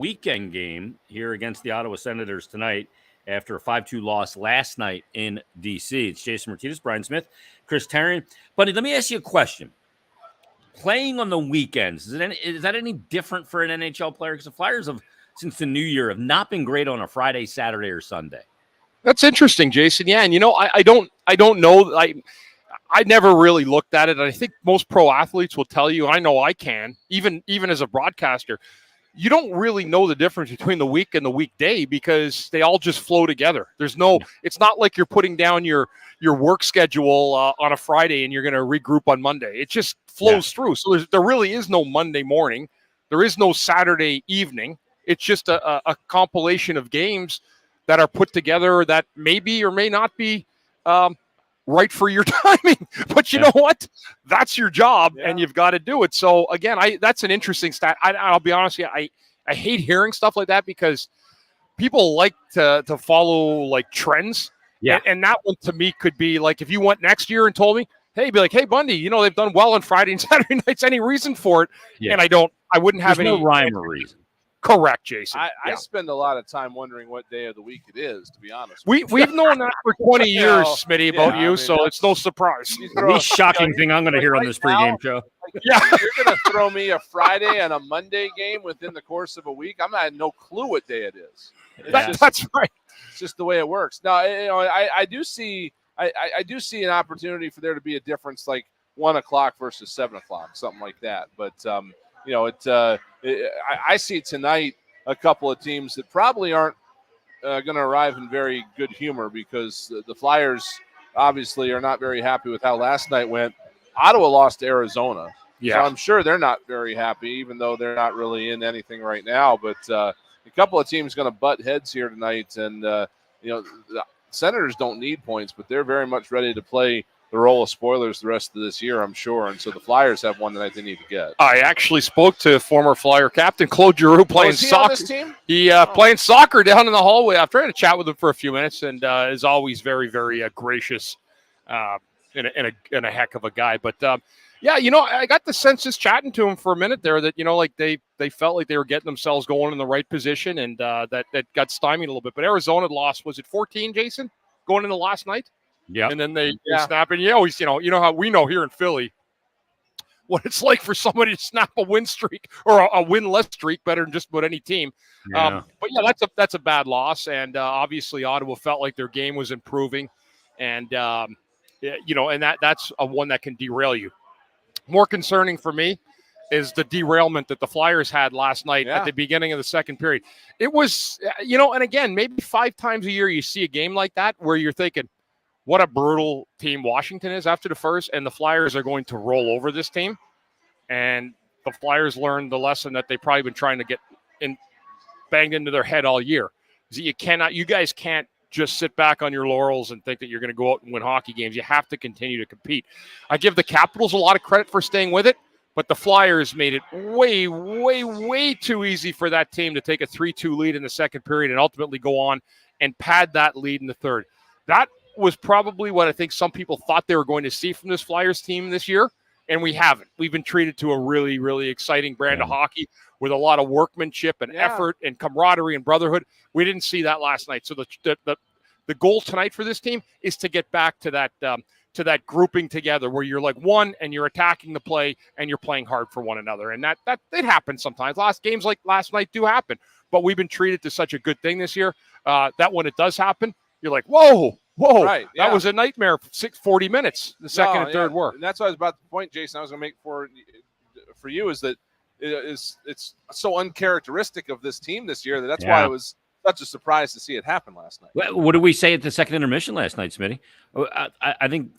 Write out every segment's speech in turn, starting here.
weekend game here against the Ottawa Senators tonight after a 5-2 loss last night in D.C. It's Jason Martinez, Brian Smith, Chris Tarian. Buddy, let me ask you a question. Playing on the weekends, is that any different for an NHL player? Because the Flyers have, since the new year, have not been great on a Friday, Saturday, or Sunday. That's interesting, Jason. Yeah, and I don't know. I never really looked at it. And I think most pro athletes will tell you, I know I can, even as a broadcaster, you don't really know the difference between the week and the weekday because they all just flow together. It's not like you're putting down your work schedule on a Friday and you're going to regroup on Monday. It just flows through. So there really is no Monday morning. There is no Saturday evening. It's just a compilation of games that are put together that maybe or may not be right for your timing. But you know what? That's your job, and you've got to do it. So, again, that's an interesting stat. I'll be honest with you, I hate hearing stuff like that because people like to follow, like, trends. Yeah. And that one, to me, could be, like, if you went next year and told me, hey, be like, hey, Bundy, they've done well on Friday and Saturday nights. Any reason for it? Yeah. And I wouldn't have any. No rhyme or reason. Correct, Jason. I spend a lot of time wondering what day of the week it is, to be honest. We've known that for 20 years, Smitty, about you, so it's no surprise. The least shocking thing I'm going to hear on this pregame show. You're going to throw me a Friday and a Monday game within the course of a week. I have no clue what day it is. That's right. It's just the way it works. Now, I do see an opportunity for there to be a difference, like 1 o'clock versus 7 o'clock, something like that. But I see tonight a couple of teams that probably aren't going to arrive in very good humor because the Flyers obviously are not very happy with how last night went. Ottawa lost to Arizona. Yeah. So I'm sure they're not very happy, even though they're not really in anything right now. But a couple of teams going to butt heads here tonight. And, the Senators don't need points, but they're very much ready to play the role of spoilers the rest of this year, I'm sure. And so the Flyers have one that they need to get. I actually spoke to former Flyer captain Claude Giroux playing soccer. On this team? Playing soccer down in the hallway. I've tried to chat with him for a few minutes, and is always very, very gracious and a heck of a guy. But I got the sense just chatting to him for a minute there that they felt like they were getting themselves going in the right position, and that got stymied a little bit. But Arizona lost, was it 14, Jason, going into last night? Yeah, and then they snap, and always, you know how we know here in Philly what it's like for somebody to snap a win streak or a win-less streak better than just about any team. Yeah. That's a bad loss, and obviously Ottawa felt like their game was improving, and that's a one that can derail you. More concerning for me is the derailment that the Flyers had last night at the beginning of the second period. It was, and again, maybe 5 times a year you see a game like that where you're thinking, what a brutal team Washington is after the first, and the Flyers are going to roll over this team. And the Flyers learned the lesson that they've probably been trying to get banged into their head all year. You guys can't just sit back on your laurels and think that you're going to go out and win hockey games. You have to continue to compete. I give the Capitals a lot of credit for staying with it, but the Flyers made it way, way, way too easy for that team to take a 3-2 lead in the second period and ultimately go on and pad that lead in the third. That was probably what I think some people thought they were going to see from this Flyers team this year, and we haven't. We've been treated to a really, really exciting brand of hockey with a lot of workmanship and effort and camaraderie and brotherhood. We didn't see that last night. So the goal tonight for this team is to get back to that grouping together where you're like one and you're attacking the play and you're playing hard for one another. And that it happens sometimes. Games like last night do happen, but we've been treated to such a good thing this year that when it does happen, you're like, whoa, right, that was a nightmare for 40 minutes, the second and third work. And that's what I was about to point, Jason, I was going to make for you is that it's so uncharacteristic of this team this year that's why it was such a surprise to see it happen last night. What did we say at the second intermission last night, Smitty? I think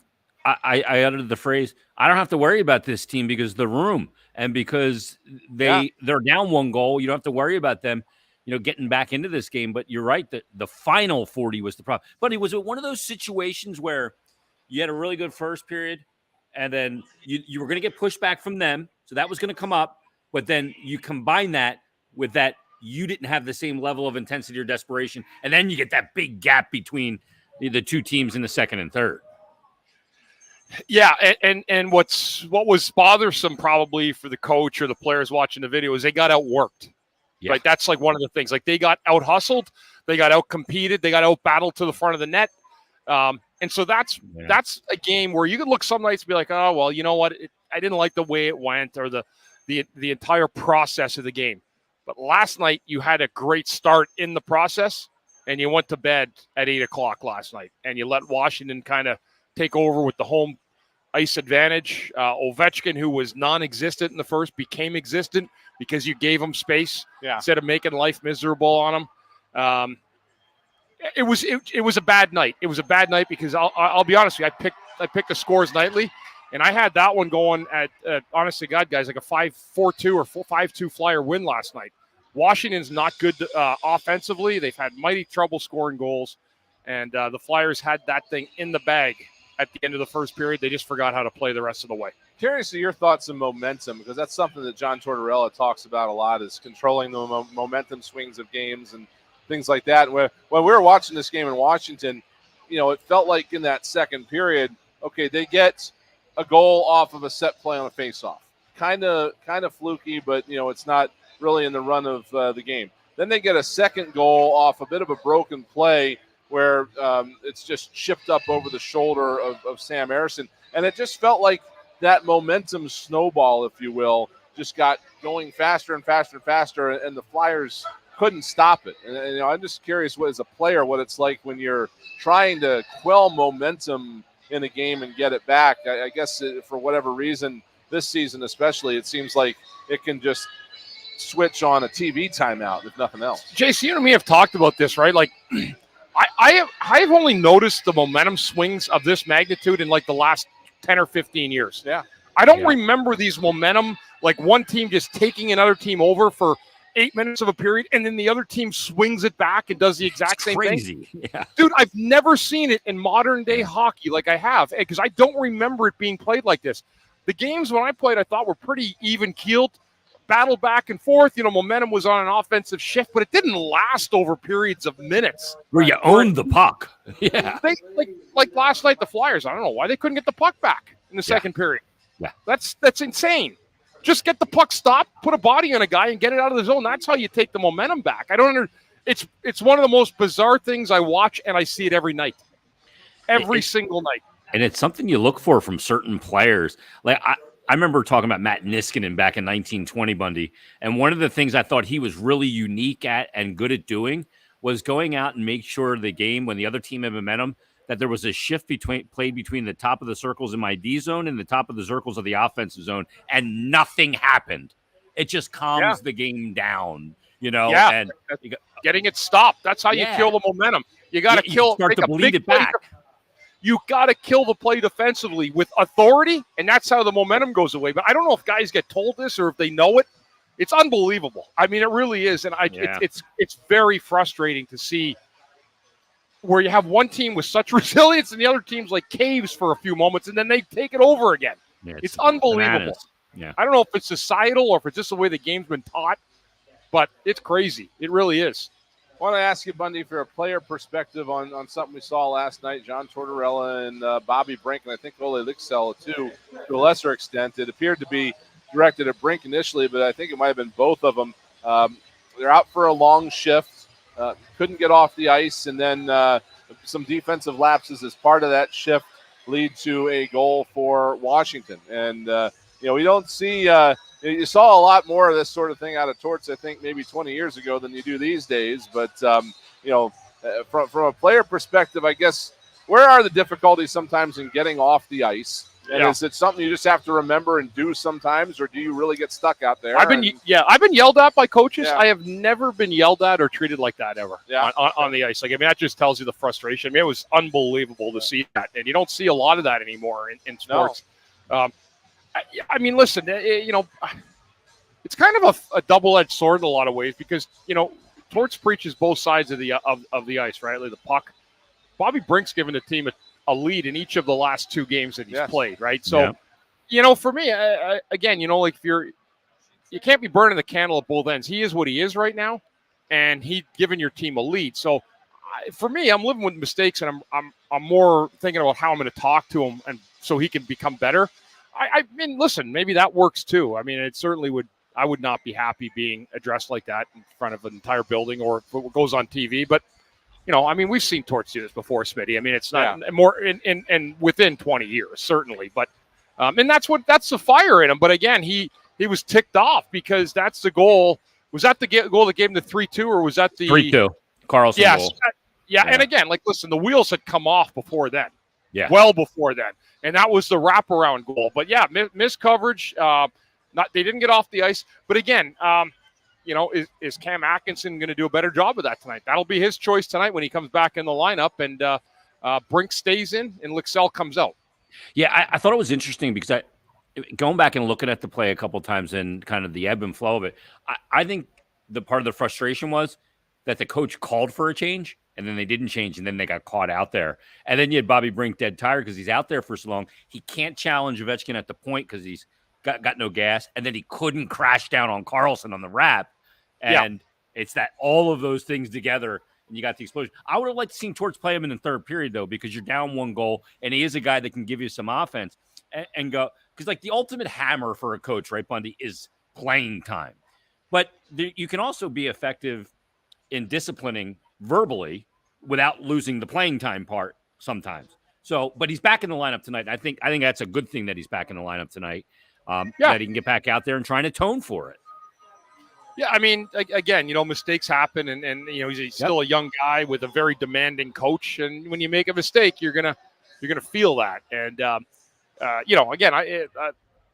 I uttered the phrase, I don't have to worry about this team because the room and because they're down 1 goal. You don't have to worry about them, getting back into this game. But you're right that the final 40 was the problem. But was it one of those situations where you had a really good first period and then you were going to get pushed back from them, so that was going to come up, but then you combine that with that you didn't have the same level of intensity or desperation, and then you get that big gap between the two teams in the second and third. Yeah, and what was bothersome probably for the coach or the players watching the video is they got outworked. Yeah. Right, that's like one of the things. Like they got out hustled, they got out competed, they got out battled to the front of the net. And so that's a game where you could look some nights and be like, oh well, you know what? I didn't like the way it went or the entire process of the game. But last night you had a great start in the process, and you went to bed at 8:00 last night, and you let Washington kind of take over with the home ice advantage. Ovechkin, who was non-existent in the first, became existent because you gave him space instead of making life miserable on him. It was a bad night. It was a bad night because I'll be honest with you. I picked the scores nightly, and I had that one going at honest to God, guys, like a 5-4-2 or 5-2 Flyer win last night. Washington's not good offensively. They've had mighty trouble scoring goals, and the Flyers had that thing in the bag at the end of the first period. They just forgot how to play the rest of the way. Curious to your thoughts on momentum, because that's something that John Tortorella talks about a lot, is controlling the momentum swings of games and things like that. When we were watching this game in Washington, it felt like in that second period, okay, they get a goal off of a set play on a faceoff. Kind of fluky, but, it's not really in the run of the game. Then they get a second goal off a bit of a broken play where it's just chipped up over the shoulder of Sam Ersson. And it just felt like that momentum snowball, if you will, just got going faster and faster and faster, and the Flyers couldn't stop it. And I'm just curious, as a player, what it's like when you're trying to quell momentum in a game and get it back. I guess for whatever reason, this season especially, it seems like it can just switch on a TV timeout, if nothing else. JC, you and me have talked about this, right? Like, I have only noticed the momentum swings of this magnitude in like the last 10 or 15 years. Yeah. I don't remember these momentum, like one team just taking another team over for 8 minutes of a period, and then the other team swings it back and does the exact same thing. Yeah. Dude, I've never seen it in modern day hockey like I have, because I don't remember it being played like this. The games when I played, I thought were pretty even keeled, battled back and forth. Momentum was on an offensive shift, but it didn't last over periods of minutes. Where you owned the puck. Yeah. They, like last night, the Flyers, I don't know why they couldn't get the puck back in the second period. Yeah. That's insane. Just get the puck stopped, put a body on a guy, and get it out of the zone. That's how you take the momentum back. I don't It's one of the most bizarre things I watch, and I see it every night. Every single night. And it's something you look for from certain players. Like I remember talking about Matt Niskanen back in 1920, Bundy, and one of the things I thought he was really unique at and good at doing was going out and make sure the game, when the other team had momentum, that there was a shift played between the top of the circles in my D zone and the top of the circles of the offensive zone, and nothing happened. It just calms the game down, and getting it stopped. That's how you kill the momentum. You got to start to bleed it back. You got to kill the play defensively with authority, and that's how the momentum goes away. But I don't know if guys get told this or if they know it. It's unbelievable. I mean, it really is, and it's very frustrating to see where you have one team with such resilience and the other team's like caves for a few moments, and then they take it over again. Yeah, it's unbelievable. Bananas. Yeah. I don't know if it's societal or if it's just the way the game's been taught, but it's crazy. It really is. I want to ask you, Bundy, for a player perspective on something we saw last night. John Tortorella and Bobby Brink, and I think Ole Lycksell too, to a lesser extent. It appeared to be directed at Brink initially, but I think it might have been both of them. They're out for a long shift, couldn't get off the ice, and then some defensive lapses as part of that shift lead to a goal for Washington. And, we don't see you saw a lot more of this sort of thing out of Torts, I think, maybe 20 years ago than you do these days. But, from a player perspective, I guess, where are the difficulties sometimes in getting off the ice? And is it something you just have to remember and do sometimes, or do you really get stuck out there? I've been yelled at by coaches. Yeah. I have never been yelled at or treated like that ever on the ice. Like, I mean, that just tells you the frustration. I mean, it was unbelievable to see that, and you don't see a lot of that anymore in sports. No. I mean, listen, it's kind of a double-edged sword in a lot of ways because, Torts preaches both sides of the ice, right? Like the puck. Bobby Brink's given the team a lead in each of the last two games that he's played, right? So, for me, again, like you can't be burning the candle at both ends. He is what he is right now, and he's given your team a lead. So, for me, I'm living with mistakes, and I'm more thinking about how I'm going to talk to him, and so he can become better. I mean, listen, maybe that works too. I mean, it certainly would I would not be happy being addressed like that in front of an entire building or if it goes on TV. But, I mean, we've seen Torts do this before, Smitty. I mean, it's not more in within 20 years, certainly. But and that's the fire in him. But again, he was ticked off because that's the goal. Was that the goal that gave him the 3-2, or was that the 3-2? Carlson goal. Yeah. And again, listen, the wheels had come off before then. Yeah. Well before then. And that was the wraparound goal. But yeah, missed coverage. They didn't get off the ice. But again, is Cam Atkinson going to do a better job of that tonight? That'll be his choice tonight when he comes back in the lineup, and Brink stays in and Lycksell comes out. Yeah, I thought it was interesting because going back and looking at the play a couple of times and kind of the ebb and flow of it, I think the part of the frustration was that the coach called for a change and then they didn't change and then they got caught out there. And then you had Bobby Brink dead tired because he's out there for so long. He can't challenge Ovechkin at the point because he's got no gas. And then he couldn't crash down on Carlson on the wrap. And it's that all of those things together and you got the explosion. I would have liked to see Torts play him in the third period, though, because you're down 1 goal and he is a guy that can give you some offense and go. Because, like, the ultimate hammer for a coach, right, Bundy, is playing time. But you can also be effective in disciplining verbally without losing the playing time part sometimes. So, but he's back in the lineup tonight. I think that's a good thing that he's back in the lineup tonight, that he can get back out there and try and atone for it. Yeah, I mean, again, mistakes happen, and he's still a young guy with a very demanding coach, and when you make a mistake, you're gonna feel that, and again,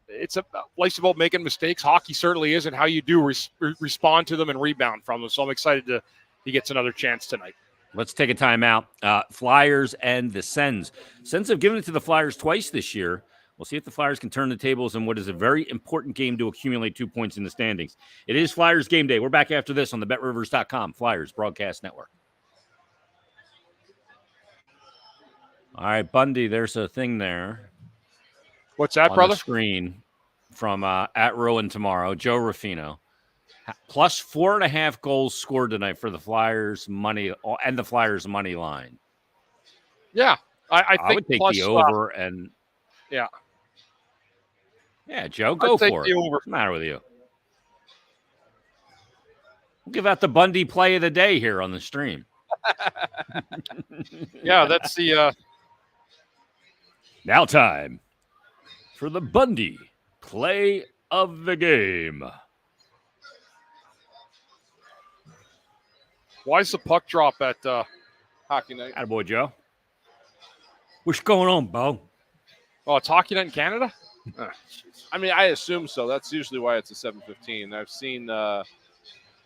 it's life's about making mistakes. Hockey certainly is, and how you do respond to them and rebound from them. So I'm excited he gets another chance tonight. Let's take a timeout. Flyers and the Sens. Sens have given it to the Flyers twice this year. We'll see if the Flyers can turn the tables in what is a very important game to accumulate 2 points in the standings. It is Flyers game day. We're back after this on the BetRivers.com Flyers Broadcast Network. All right, Bundy, there's a thing there. What's that, on brother? The screen from at Rowan tomorrow, Joe Ruffino. Plus 4.5 goals scored tonight for the Flyers money and the Flyers money line. Yeah, I think I would take the over and yeah, Joe, go for it. What's the matter with you? We'll give out the Bundy play of the day here on the stream. Yeah, that's the now time for the Bundy play of the game. Why is the puck drop at Hockey night? Attaboy, Joe. What's going on, Bo? Oh, it's hockey night in Canada? I mean, I assume so. That's usually why it's a 7:15. I've seen,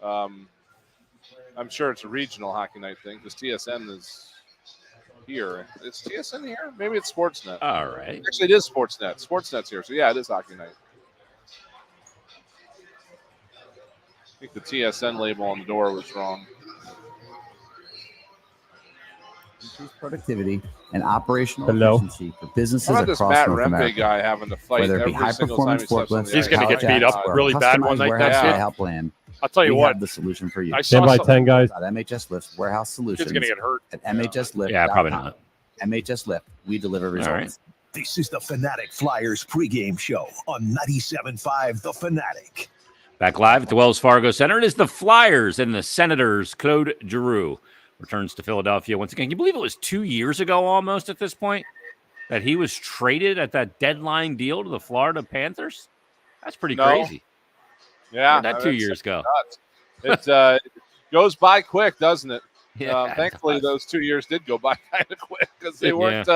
I'm sure it's a regional hockey night thing because TSN is here. Is TSN here? Maybe it's Sportsnet. All right. Actually, it is Sportsnet. Sportsnet's here. So, yeah, it is hockey night. I think the TSN label on the door was wrong. Increase productivity and operational efficiency for businesses across Matt North Rempe America. Guy having to fight whether it be every single time high-performance forklifts, he's going to get beat up really bad one night. That's Helpland. I'll tell you we what. have the solution for you. Stand by 10 guys. MHS Lift Warehouse Solutions. He's going to get hurt. At MHS Lift. Yeah, probably not. MHS Lift. We deliver results. Right. This is the Fanatic Flyers pregame show on 97.5 The Fanatic. Back live at the Wells Fargo Center. It is the Flyers and the Senators. Claude Giroux returns to Philadelphia once again. Can you believe it was 2 years ago almost at this point that he was traded at that deadline deal to the Florida Panthers? That's pretty crazy. Yeah. That 2 years ago. It goes by quick, doesn't it? Yeah, thankfully, those 2 years did go by kind of quick because they weren't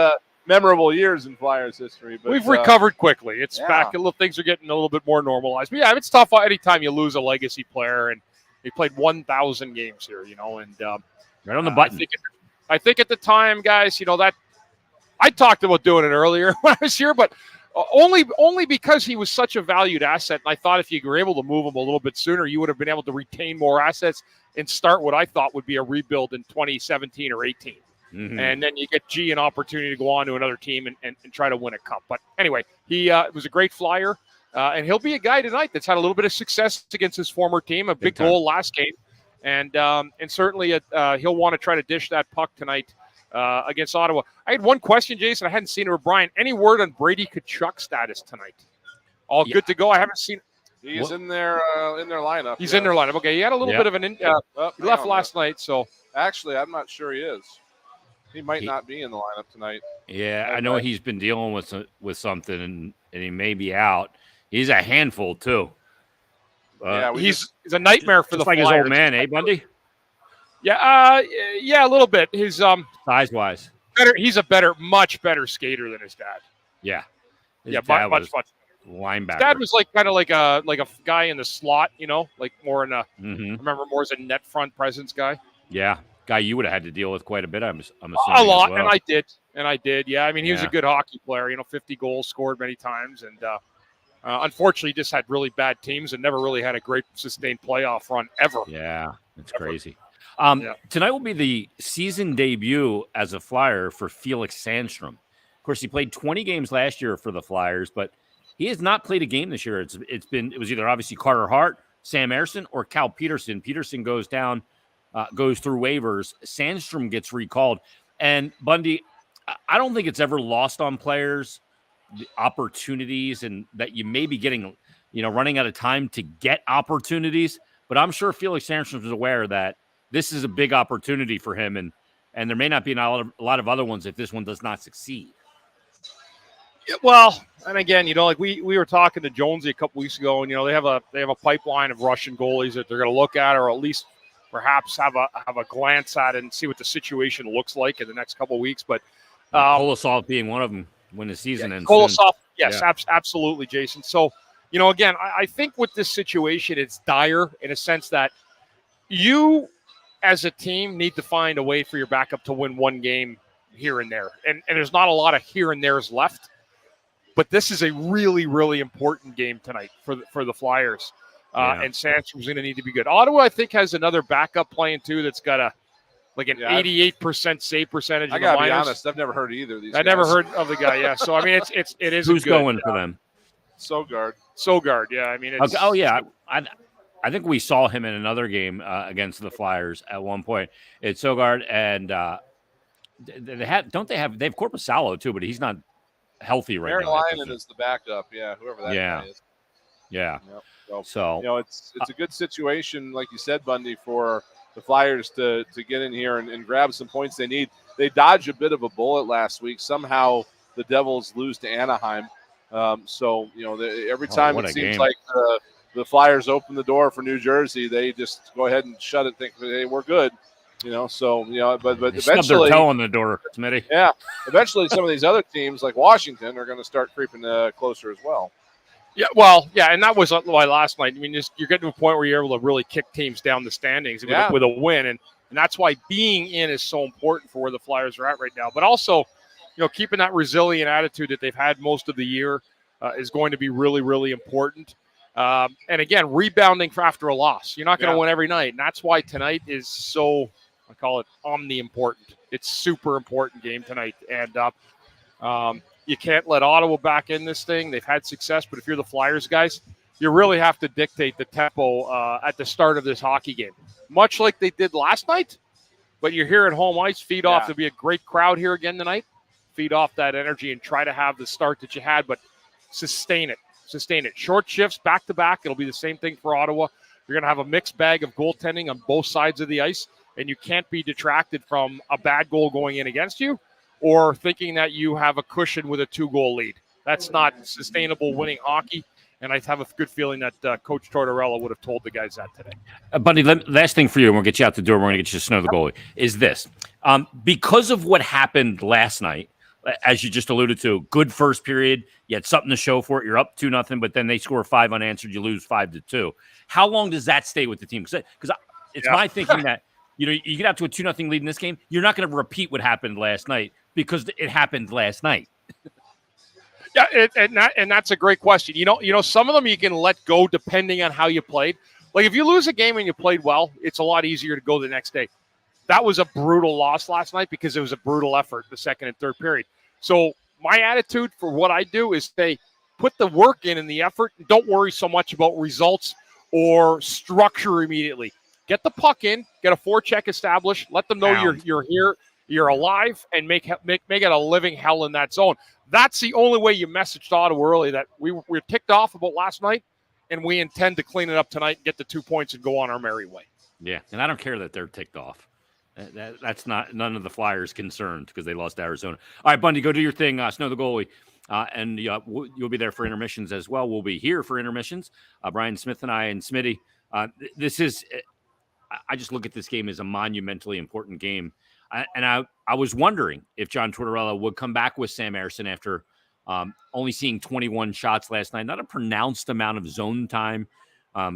memorable years in Flyers history. But we've recovered quickly. It's back. Things are getting a little bit more normalized. But, yeah, it's tough anytime you lose a legacy player. And he played 1,000 games here, and right on the button. I think at the time, guys, that I talked about doing it earlier when I was here, but only because he was such a valued asset. And I thought if you were able to move him a little bit sooner, you would have been able to retain more assets and start what I thought would be a rebuild in 2017 or 18. Mm-hmm. And then you get G an opportunity to go on to another team and try to win a cup. But anyway, he was a great Flyer, and he'll be a guy tonight that's had a little bit of success against his former team, a big goal last game. And certainly he'll want to try to dish that puck tonight against Ottawa. I had one question, Jason. I hadn't seen it with Brian. Any word on Brady Tkachuk status tonight? All good to go? I haven't seen He's in their lineup. He's in their lineup. Okay, he had a little bit of an. He left last night, so actually, I'm not sure he is. He might not be in the lineup tonight. Yeah, I know he's been dealing with something, and he may be out. He's a handful too. He's a nightmare for the like Flyers. His old man, eh, Bundy? Yeah, a little bit. His size wise, he's a much better skater than his dad. Yeah, much. Linebacker. His dad was kind of like a guy in the slot, like more in a. Mm-hmm. I remember more as a net front presence guy. Yeah, guy you would have had to deal with quite a bit. I'm assuming a lot, well. and I did. Yeah, I mean he was a good hockey player. 50 goals scored many times, and unfortunately just had really bad teams and never really had a great sustained playoff run ever. Yeah, it's crazy. Tonight will be the season debut as a Flyer for Felix Sandstrom. Of course, he played 20 games last year for the Flyers, but he has not played a game this year. It was either obviously Carter Hart, Sam Ersson, or Cal Peterson. Peterson goes down, goes through waivers. Sandstrom gets recalled. And Bundy, I don't think it's ever lost on players the opportunities and that you may be getting, running out of time to get opportunities. But I'm sure Felix Sandstrom is aware that this is a big opportunity for him, and there may not be a lot of other ones if this one does not succeed. Well, and again, we were talking to Jonesy a couple weeks ago, and they have a pipeline of Russian goalies that they're going to look at, or at least perhaps have a glance at and see what the situation looks like in the next couple of weeks. But Kolosov being one of them when the season ends. Kolosov, yes, absolutely, Jason. So, again, I think with this situation, it's dire in a sense that you, as a team, need to find a way for your backup to win one game here and there, and there's not a lot of here and there's left. But this is a really, really important game tonight for the Flyers. And Sandstrom's going to need to be good. Ottawa, I think, has another backup playing, too, that's got an 88% save percentage. I got to be honest, I've never heard of either of these guys. Never heard of the guy, yeah. So, I mean, it is Who's good, going for them? Sogard, yeah. I mean, it's... Okay. Oh, yeah. I think we saw him in another game against the Flyers at one point. It's Sogard, and they have Korpisalo, too, but he's not healthy right now. Lyon is the backup, whoever that guy is. Yeah. So it's a good situation, like you said, Bundy, for the Flyers to get in here and grab some points they need. They dodged a bit of a bullet last week. Somehow the Devils lose to Anaheim. Every time it seems like the Flyers open the door for New Jersey, they just go ahead and shut it, think, hey, we're good. But eventually their toe on the door, Smitty. Yeah, eventually some of these other teams like Washington are going to start creeping closer as well. Yeah, well, yeah, and that was why last night. I mean, you're getting to a point where you're able to really kick teams down the standings with a win, and that's why being in is so important for where the Flyers are at right now. But also, keeping that resilient attitude that they've had most of the year is going to be really, really important. And again, rebounding after a loss. You're not going to win every night, and that's why tonight is so. I call it omni-important. It's super important game tonight. And you can't let Ottawa back in this thing. They've had success, but if you're the Flyers guys, you really have to dictate the tempo at the start of this hockey game, much like they did last night. But you're here at home ice, feed off. There'll be a great crowd here again tonight. Feed off that energy and try to have the start that you had, but sustain it. Short shifts, back-to-back. It'll be the same thing for Ottawa. You're going to have a mixed bag of goaltending on both sides of the ice. And you can't be detracted from a bad goal going in against you or thinking that you have a cushion with a 2-goal lead. That's not sustainable winning hockey. And I have a good feeling that Coach Tortorella would have told the guys that today. Bundy, last thing for you, and we'll get you out the door. We're going to get you to know the goalie, is this. Because of what happened last night, as you just alluded to, good first period. You had something to show for it. You're up 2-0, but then they score 5 unanswered. You lose 5-2. How long does that stay with the team? Because it's my thinking that, you get out to a 2-0 lead in this game. You're not going to repeat what happened last night because it happened last night. Yeah, and that's a great question. Some of them you can let go depending on how you played. Like if you lose a game and you played well, it's a lot easier to go the next day. That was a brutal loss last night because it was a brutal effort the second and third period. So my attitude for what I do is put the work in and the effort. And don't worry so much about results or structure immediately. Get the puck in, get a forecheck established, let them know you're here, you're alive, and make it a living hell in that zone. That's the only way you messaged Ottawa early that we're ticked off about last night. and we intend to clean it up tonight, get the 2 points, and go on our merry way. Yeah, and I don't care that they're ticked off. That's not none of the Flyers concerned because they lost to Arizona. All right, Bundy, go do your thing. Snow the goalie, and you'll be there for intermissions as well. We'll be here for intermissions. Brian Smith and I and Smitty. This is. I just look at this game as a monumentally important game, I was wondering if John Tortorella would come back with Sam Ersson after only seeing 21 shots last night. Not a pronounced amount of zone time. I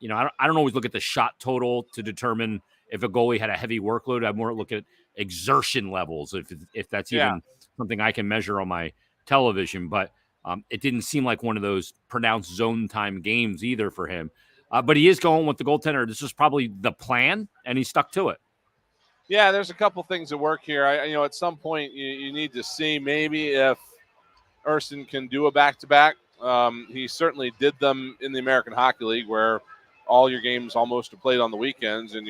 don't always look at the shot total to determine if a goalie had a heavy workload. I more look at exertion levels, if that's even something I can measure on my television. But it didn't seem like one of those pronounced zone time games either for him. But he is going with the goaltender. This was probably the plan, and he stuck to it. Yeah, there's a couple things that work here. At some point you need to see maybe if Ersson can do a back-to-back. He certainly did them in the American Hockey League, where all your games almost are played on the weekends, and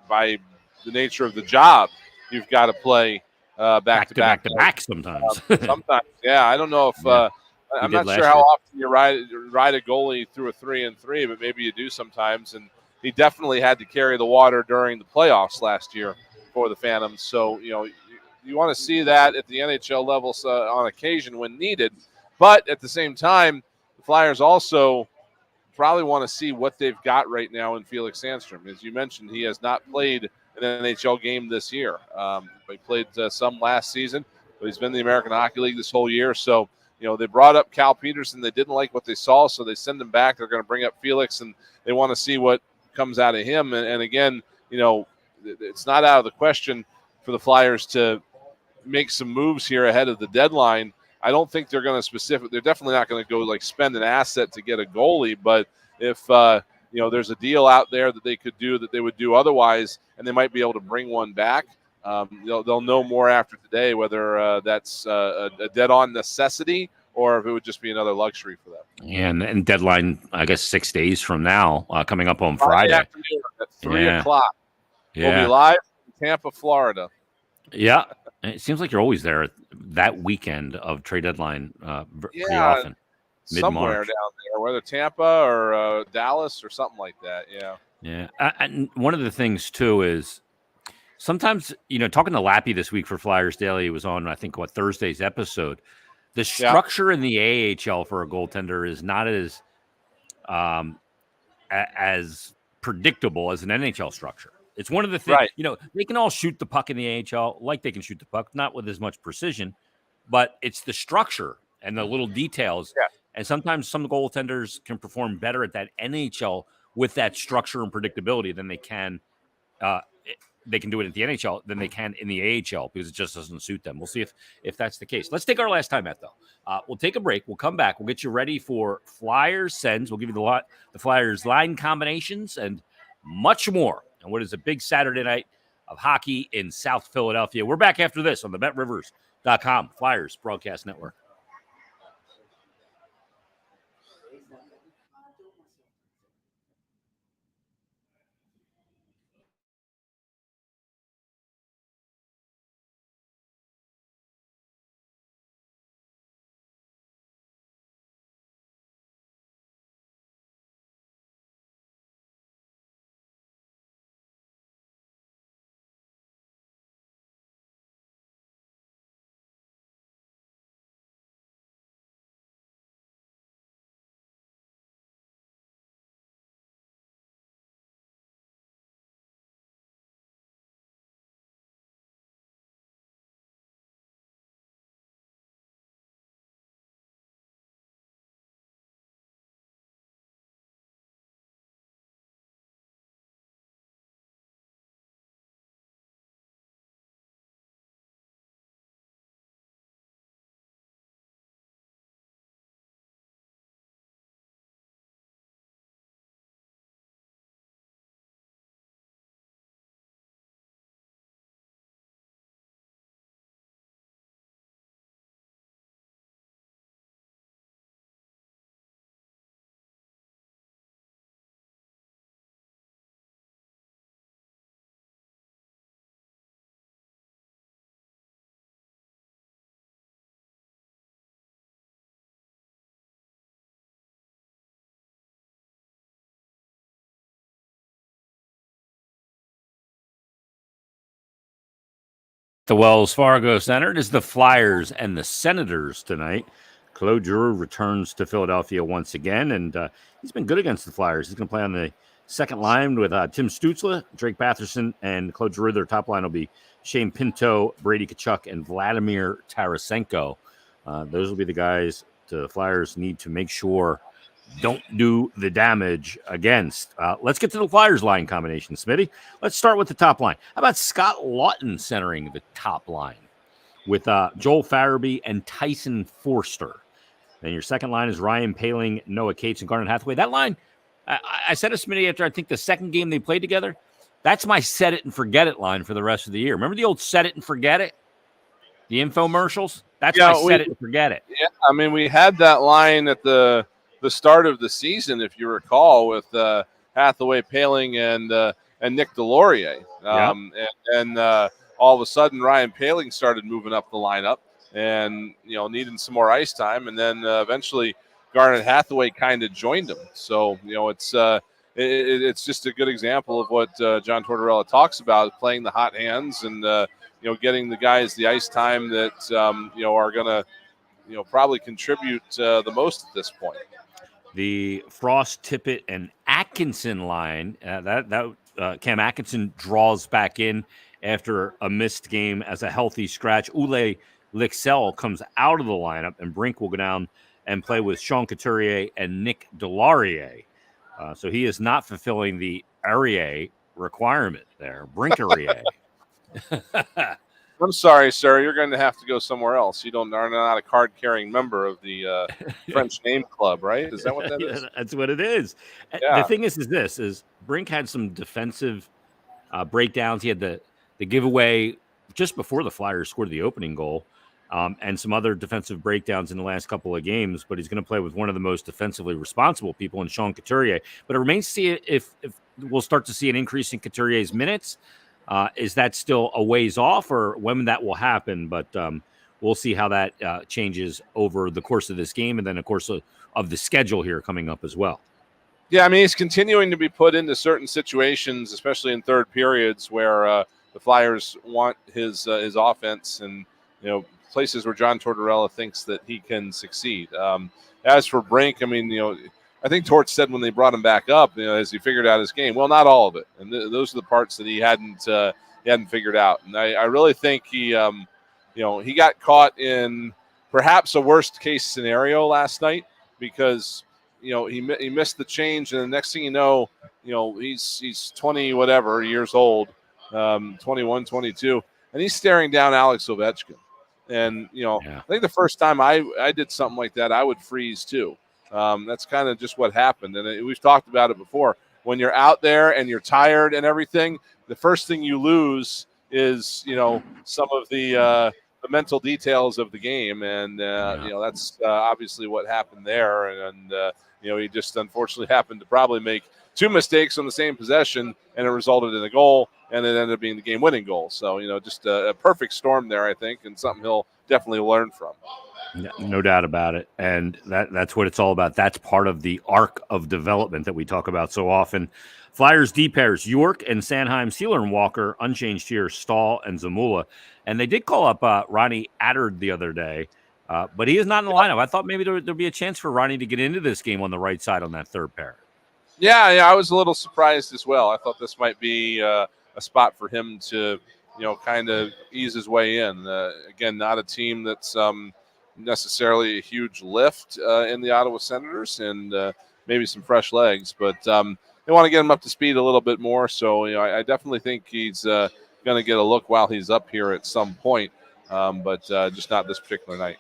by the nature of the job, you've got to play back to back sometimes. Sometimes, yeah. I don't know if I'm not sure how often you ride a goalie through a 3-and-3, but maybe you do sometimes. And he definitely had to carry the water during the playoffs last year for the Phantoms. So you want to see that at the NHL level on occasion when needed. But at the same time, the Flyers also probably want to see what they've got right now in Felix Sandstrom. As you mentioned, he has not played an NHL game this year. He played some last season, but he's been in the American Hockey League this whole year. So, they brought up Cal Peterson. They didn't like what they saw, so they send him back. They're going to bring up Felix, and they want to see what comes out of him. And again, it's not out of the question for the Flyers to make some moves here ahead of the deadline. I don't think they're going to they're definitely not going to go spend an asset to get a goalie, but if there's a deal out there that they could do that they would do otherwise, and they might be able to bring one back, they'll know more after today whether that's a dead-on necessity or if it would just be another luxury for them. Yeah, and deadline, I guess, 6 days from now, coming up on Friday. Afternoon at 3 o'clock. Yeah. We'll be live in Tampa, Florida. Yeah. It seems like you're always there that weekend of trade deadline pretty often. Somewhere down there, whether Tampa or Dallas or something like that. Yeah. Yeah. And one of the things, too, is sometimes, talking to Lappy this week for Flyers Daily, it was on, I think, Thursday's episode. The structure in the AHL for a goaltender is not as predictable as an NHL structure. It's one of the things, right. They can all shoot the puck in the AHL like they can shoot the puck, not with as much precision, but it's the structure and the little details. Yeah. And sometimes some goaltenders can perform better at that NHL with that structure and predictability than they can. They can do it at the NHL than they can in the AHL because it just doesn't suit them. We'll see if that's the case. Let's take our last time out, though. We'll take a break. We'll come back. We'll get you ready for Flyers Sends. We'll give you the Flyers line combinations and much more. And what is a big Saturday night of hockey in South Philadelphia. We're back after this on the BetRivers.com Flyers Broadcast Network. the Wells Fargo Center. It is the Flyers and the Senators tonight. Claude Giroux returns to Philadelphia once again, and he's been good against the Flyers. He's going to play on the second line with Tim Stützle, Drake Batherson, and Claude Giroux. Their top line will be Shane Pinto, Brady Tkachuk, and Vladimir Tarasenko. Those will be the guys the Flyers need to make sure don't do the damage against. Let's get to the Flyers line combination, Smitty. Let's start with the top line. How about Scott Lawton centering the top line with Joel Farabee and Tyson Forster? Then your second line is Ryan Poehling, Noah Cates, and Garnet Hathaway. That line, I said to Smitty after I think the second game they played together, that's my set it and forget it line for the rest of the year. Remember the old set it and forget it? The infomercials? That's my set it and forget it. Yeah, I mean, we had that line at the start of the season, if you recall, with Hathaway, Poehling, and Nick Delorier. And all of a sudden, Ryan Poehling started moving up the lineup and, needing some more ice time. And then eventually Garnet Hathaway kind of joined him. So, it's just a good example of what John Tortorella talks about, playing the hot hands and, getting the guys the ice time that, are going to, probably contribute the most at this point. The Frost, Tippett, and Atkinson line, Cam Atkinson draws back in after a missed game as a healthy scratch. Ule Lixell comes out of the lineup, and Brink will go down and play with Sean Couturier and Nick Delorier. So he is not fulfilling the Aurier requirement there. Brink-Aurier. I'm sorry, sir. You're going to have to go somewhere else. You are not a card-carrying member of the French name club, right? Is that what that is? That's what it is. Yeah. The thing is Brink had some defensive breakdowns. He had the giveaway just before the Flyers scored the opening goal, and some other defensive breakdowns in the last couple of games. But he's going to play with one of the most defensively responsible people in Sean Couturier. But it remains to see if we'll start to see an increase in Couturier's minutes. Is that still a ways off, or when that will happen? But we'll see how that changes over the course of this game, and then, of course, of the schedule here coming up as well. Yeah, I mean, he's continuing to be put into certain situations, especially in third periods, where the Flyers want his offense, and places where John Tortorella thinks that he can succeed. As for Brink, I mean, I think Torts said when they brought him back up, as he figured out his game, well, not all of it, and those are the parts that he hadn't figured out. And I really think he got caught in perhaps a worst case scenario last night, because he missed the change, and the next thing he's 20 whatever years old, 21, 22, and he's staring down Alex Ovechkin. And I think the first time I did something like that, I would freeze too. That's kind of just what happened. And we've talked about it before. When you're out there and you're tired and everything, the first thing you lose is, some of the mental details of the game. And, that's obviously what happened there. And he just unfortunately happened to probably make two mistakes on the same possession, and it resulted in a goal, and it ended up being the game-winning goal. So, just a perfect storm there, I think, and something he'll definitely learn from. No doubt about it. And that's what it's all about. That's part of the arc of development that we talk about so often. Flyers D pairs, York and Sanheim, Sealer and Walker, unchanged here, Stahl and Zamula. And they did call up Ronnie Attard the other day, but he is not in the lineup. I thought maybe there'd be a chance for Ronnie to get into this game on the right side on that third pair. Yeah, I was a little surprised as well. I thought this might be a spot for him to, kind of ease his way in. Again, not a team that's necessarily a huge lift in the Ottawa Senators, and maybe some fresh legs, but they want to get him up to speed a little bit more. So I definitely think he's going to get a look while he's up here at some point, but just not this particular night.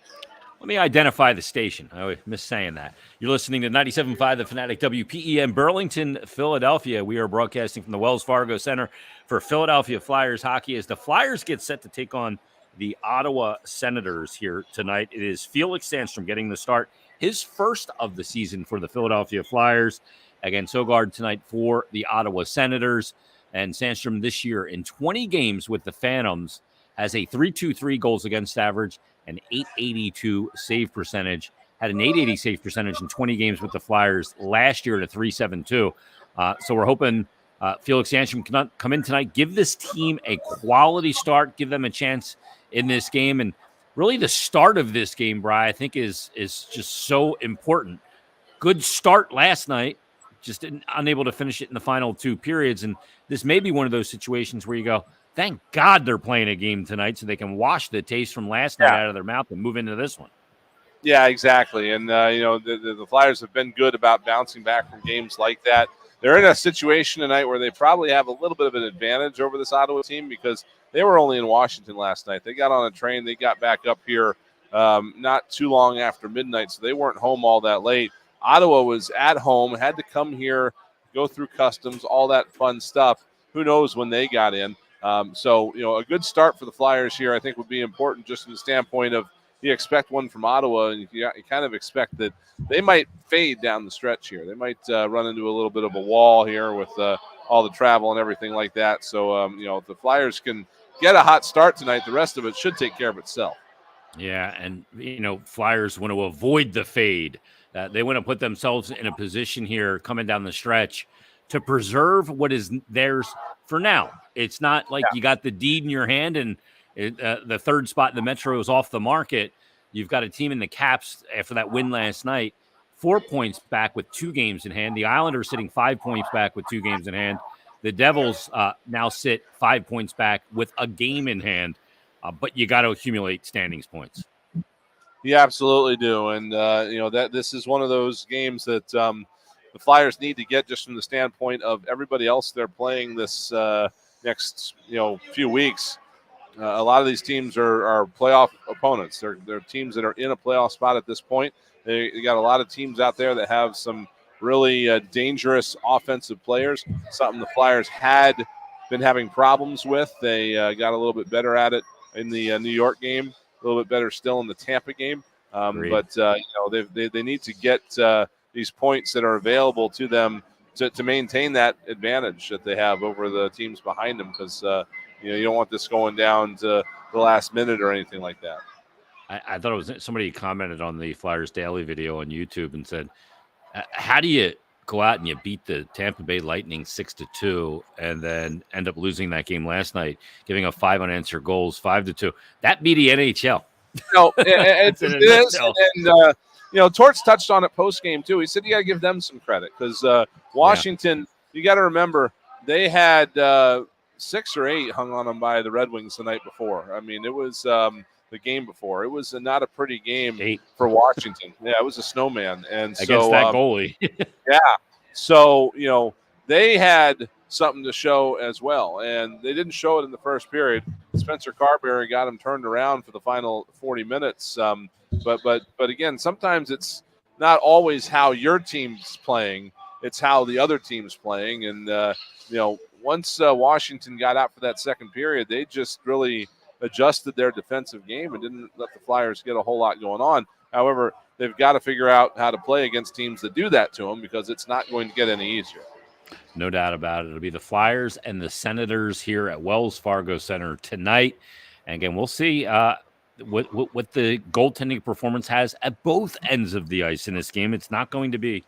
Let me identify the station. I always miss saying that. You're listening to 97.5 The Fanatic, WPEM, Burlington, Philadelphia. We are broadcasting from the Wells Fargo Center for Philadelphia Flyers hockey as the Flyers get set to take on the Ottawa Senators here tonight. It is Felix Sandstrom getting the start, his first of the season for the Philadelphia Flyers against Sogard tonight for the Ottawa Senators. And Sandstrom this year in 20 games with the Phantoms has a .323 goals against average, an .882 save percentage, had an .880 save percentage in 20 games with the Flyers last year at a .372. So we're hoping Felix Sandstrom cannot come in tonight. Give this team a quality start. Give them a chance in this game. And really the start of this game, Bri, I think is just so important. Good start last night, just unable to finish it in the final 2 periods. And this may be one of those situations where you go, thank God they're playing a game tonight so they can wash the taste from last night out of their mouth and move into this one. Yeah, exactly. And, the Flyers have been good about bouncing back from games like that. They're in a situation tonight where they probably have a little bit of an advantage over this Ottawa team because they were only in Washington last night. They got on a train. They got back up here not too long after midnight, so they weren't home all that late. Ottawa was at home, had to come here, go through customs, all that fun stuff. Who knows when they got in. So, a good start for the Flyers here I think would be important just from the standpoint of you expect one from Ottawa, and you kind of expect that they might fade down the stretch here. They might run into a little bit of a wall here with all the travel and everything like that. So, if the Flyers can get a hot start tonight, the rest of it should take care of itself. Yeah, and, Flyers want to avoid the fade. They want to put themselves in a position here coming down the stretch to preserve what is theirs for now. It's not like you got the deed in your hand and the third spot in the Metro is off the market. You've got a team in the Caps after that win last night, 4 points back with 2 games in hand. The Islanders sitting 5 points back with 2 games in hand. The Devils now sit 5 points back with a game in hand, but you got to accumulate standings points. You absolutely do, and that this is one of those games that the Flyers need to get just from the standpoint of everybody else they're playing this next few weeks. A lot of these teams are playoff opponents. They're teams that are in a playoff spot at this point. They got a lot of teams out there that have some really dangerous offensive players, something the Flyers had been having problems with. They got a little bit better at it in the New York game, a little bit better still in the Tampa game. But they need to get these points that are available to them to maintain that advantage that they have over the teams behind them because you don't want this going down to the last minute or anything like that. I thought it was somebody commented on the Flyers Daily video on YouTube and said, how do you go out and you beat the Tampa Bay Lightning 6-2 and then end up losing that game last night, giving up 5 unanswered goals, 5-2? That beat the NHL. No, it is. And, Torts touched on it post-game, too. He said you got to give them some credit because Washington, you got to remember, they had 6 or 8 hung on them by the Red Wings the night before. I mean, it was the game before. It was not a pretty game for Washington. Yeah, it was a snowman. And against that goalie. Yeah. So, they had something to show as well. And they didn't show it in the first period. Spencer Carberry got him turned around for the final 40 minutes. But again, sometimes it's not always how your team's playing. It's how the other team's playing. And, once Washington got out for that second period, they just really adjusted their defensive game and didn't let the Flyers get a whole lot going on. However, they've got to figure out how to play against teams that do that to them because it's not going to get any easier. No doubt about it. It'll be the Flyers and the Senators here at Wells Fargo Center tonight. And again, we'll see what the goaltending performance has at both ends of the ice in this game. It's not going to be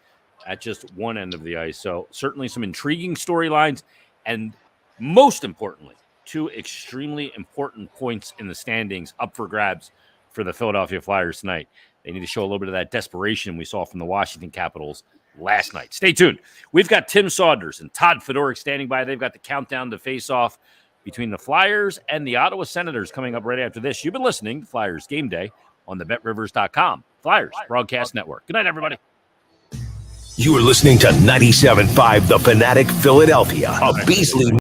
at just one end of the ice. So certainly some intriguing storylines and most importantly, 2 extremely important points in the standings up for grabs for the Philadelphia Flyers tonight. They need to show a little bit of that desperation we saw from the Washington Capitals last night. Stay tuned. We've got Tim Saunders and Todd Fedoruk standing by. They've got the countdown to face off between the Flyers and the Ottawa Senators coming up right after this. You've been listening to Flyers Game Day on the BetRivers.com Flyers Broadcast Network. Good night, everybody. You are listening to 97.5 The Fanatic Philadelphia, a Beasley